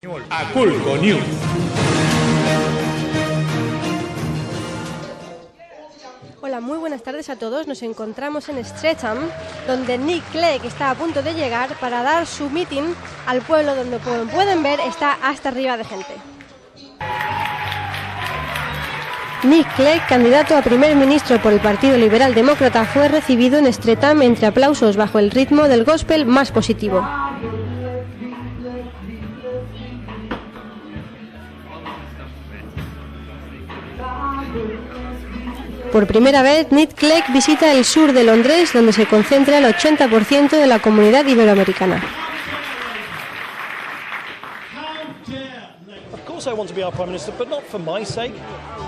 A Culco News. Hola, muy buenas tardes a todos. Nos encontramos en Streatham, donde Nick Clegg está a punto de llegar para dar su meeting al pueblo, donde pueden ver está hasta arriba de gente. Nick Clegg, candidato a primer ministro por el Partido Liberal Demócrata, fue recibido en Streatham entre aplausos bajo el ritmo del gospel más positivo. Por primera vez, Nick Clegg visita el sur de Londres, donde se concentra el 80% de la comunidad iberoamericana. Of course I want to be our Prime Minister, but not for my sake.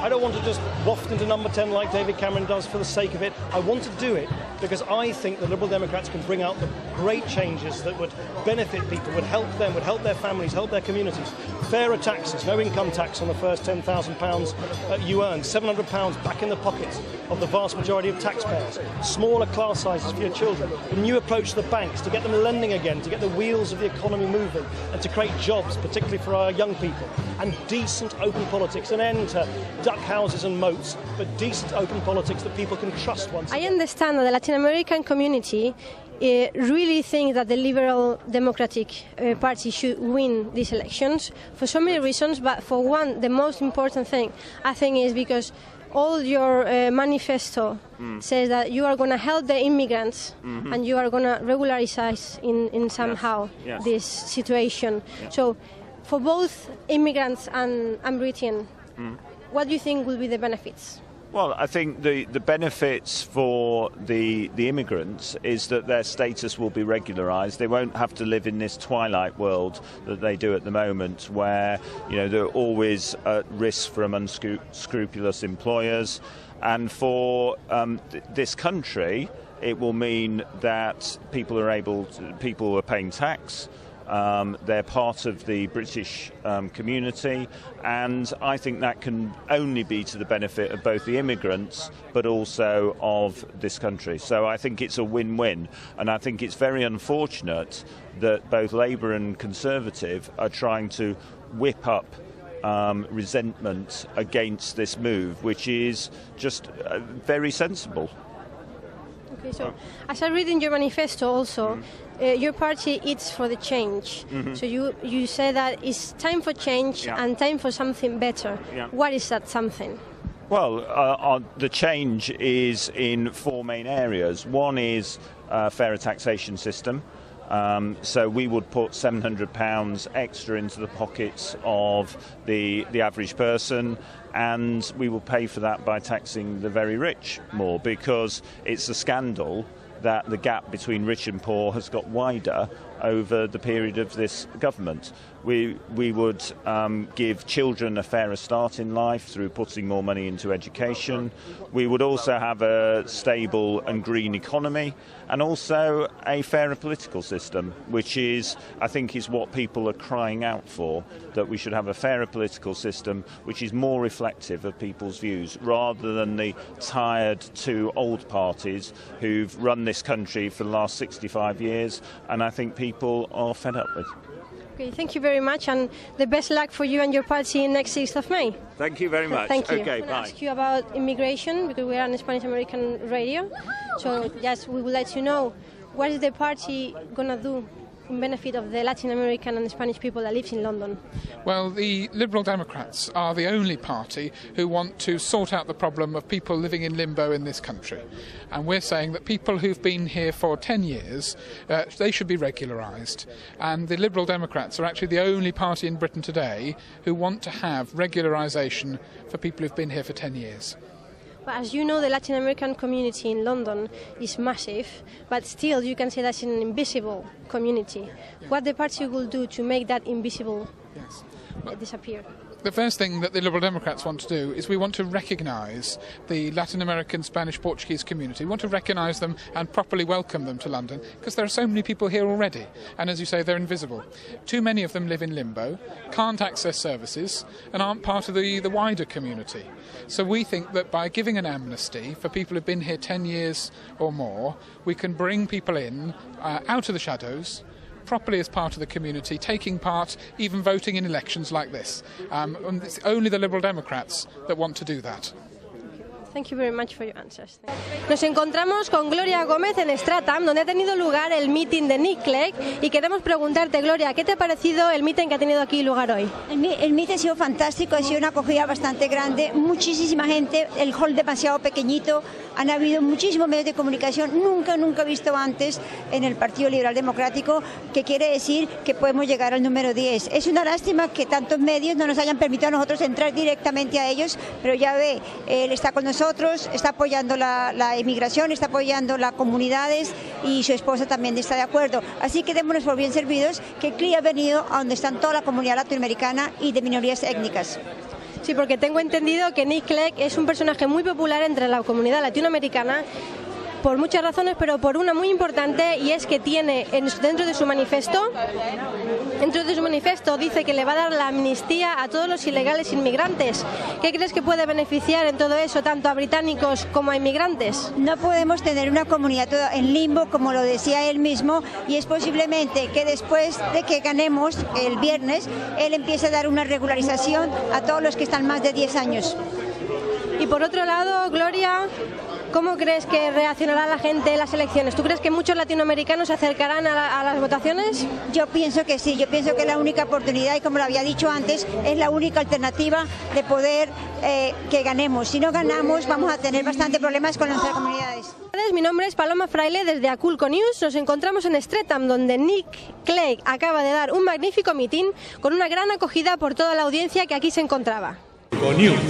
I don't want to just waft into number 10 like David Cameron does for the sake of it. I want to do it because I think the Liberal Democrats can bring out the great changes that would benefit people, would help them, would help their families, help their communities. Fairer taxes, no income tax on the first £10,000 you earn, £700 back in the pockets of the vast majority of taxpayers, smaller class sizes for your children, a new approach to the banks to get them lending again, to get the wheels of the economy moving and to create jobs, particularly for our young people, and decent open politics, an end to duck houses and moats, but decent open politics that people can trust once again. I understand that the Latin American community really think that the Liberal Democratic Party should win these elections for so many reasons, but for one, the most important thing, I think, is because all your manifesto says that you are going to help the immigrants and you are going to regularize in somehow this situation. So for both immigrants and Britain, what do you think will be the benefits? Well, I think the benefits for the immigrants is that their status will be regularised. They won't have to live in this twilight world that they do at the moment, where they're always at risk from unscrupulous employers. And for this country, it will mean that people are paying tax. They're part of the British community, and I think that can only be to the benefit of both the immigrants but also of this country. So I think it's a win-win, and I think it's very unfortunate that both Labour and Conservative are trying to whip up resentment against this move, which is just very sensible. Okay, so as I read in your manifesto also, your party is for the change. So you say that it's time for change and time for something better. What is that something? Well, the change is in four main areas. One is a fairer taxation system. So we would put £700 extra into the pockets of the average person, and we will pay for that by taxing the very rich more, because it's a scandal that the gap between rich and poor has got wider over the period of this government. We would give children a fairer start in life through putting more money into education. We would also have a stable and green economy, and also a fairer political system, which I think is what people are crying out for, that we should have a fairer political system which is more reflective of people's views, rather than the tired two old parties who've run this country for the last 65 years, and I think people are fed up with. Okay, thank you very much, and the best luck for you and your party next 6th of May. Thank you very much. Thank you. Okay, I'm going bye. to ask you about immigration, because we are on Spanish American radio. So just we would like to know, what is the party going to do in benefit of the Latin American and Spanish people that live in London? Well, the Liberal Democrats are the only party who want to sort out the problem of people living in limbo in this country. And we're saying that people who've been here for 10 years, they should be regularised. And the Liberal Democrats are actually the only party in Britain today who want to have regularisation for people who've been here for 10 years. But as you know, the Latin American community in London is massive, but still you can say that's an invisible community. What the party will do to make that invisible disappear? The first thing that the Liberal Democrats want to do is we want to recognise the Latin American, Spanish, Portuguese community. We want to recognise them and properly welcome them to London, because there are so many people here already, and as you say, they're invisible. Too many of them live in limbo, can't access services, and aren't part of the wider community. So we think that by giving an amnesty for people who've been here 10 years or more, we can bring people in out of the shadows, properly as part of the community, taking part, even voting in elections like this. And it's only the Liberal Democrats that want to do that. Thank you very much for your answers. Nos encontramos con Gloria Gómez en Streatham, donde ha tenido lugar el meeting de Nick Clegg, y queremos preguntarte, Gloria, ¿qué te ha parecido el meeting que ha tenido aquí lugar hoy? El meeting ha sido fantástico, ha sido una acogida bastante grande, muchísima gente, el hall demasiado pequeñito, han habido muchísimos medios de comunicación, nunca he visto antes en el Partido Liberal Democrático, que quiere decir que podemos llegar al número 10. Es una lástima que tantos medios no nos hayan permitido a nosotros entrar directamente a ellos, pero ya ve, él está con nosotros, está apoyando la inmigración, está apoyando las comunidades y su esposa también está de acuerdo. Así que démonos por bien servidos que Clegg ha venido a donde están toda la comunidad latinoamericana y de minorías étnicas. Sí, porque tengo entendido que Nick Clegg es un personaje muy popular entre la comunidad latinoamericana por muchas razones, pero por una muy importante, y es que tiene dentro de su manifiesto dice que le va a dar la amnistía a todos los ilegales inmigrantes. ¿Qué crees que puede beneficiar en todo eso tanto a británicos como a inmigrantes? No podemos tener una comunidad toda en limbo, como lo decía él mismo, y es posiblemente que después de que ganemos el viernes, él empiece a dar una regularización a todos los que están más de 10 años. Y por otro lado, Gloria, ¿cómo crees que reaccionará la gente en las elecciones? ¿Tú crees que muchos latinoamericanos se acercarán a las votaciones? Yo pienso que sí, yo pienso que es la única oportunidad y, como lo había dicho antes, es la única alternativa de poder que ganemos. Si no ganamos, vamos a tener bastante problemas con nuestras comunidades. Mi nombre es Paloma Fraile desde Aculco News. Nos encontramos en Streatham, donde Nick Clegg acaba de dar un magnífico mitin con una gran acogida por toda la audiencia que aquí se encontraba. Aculco News.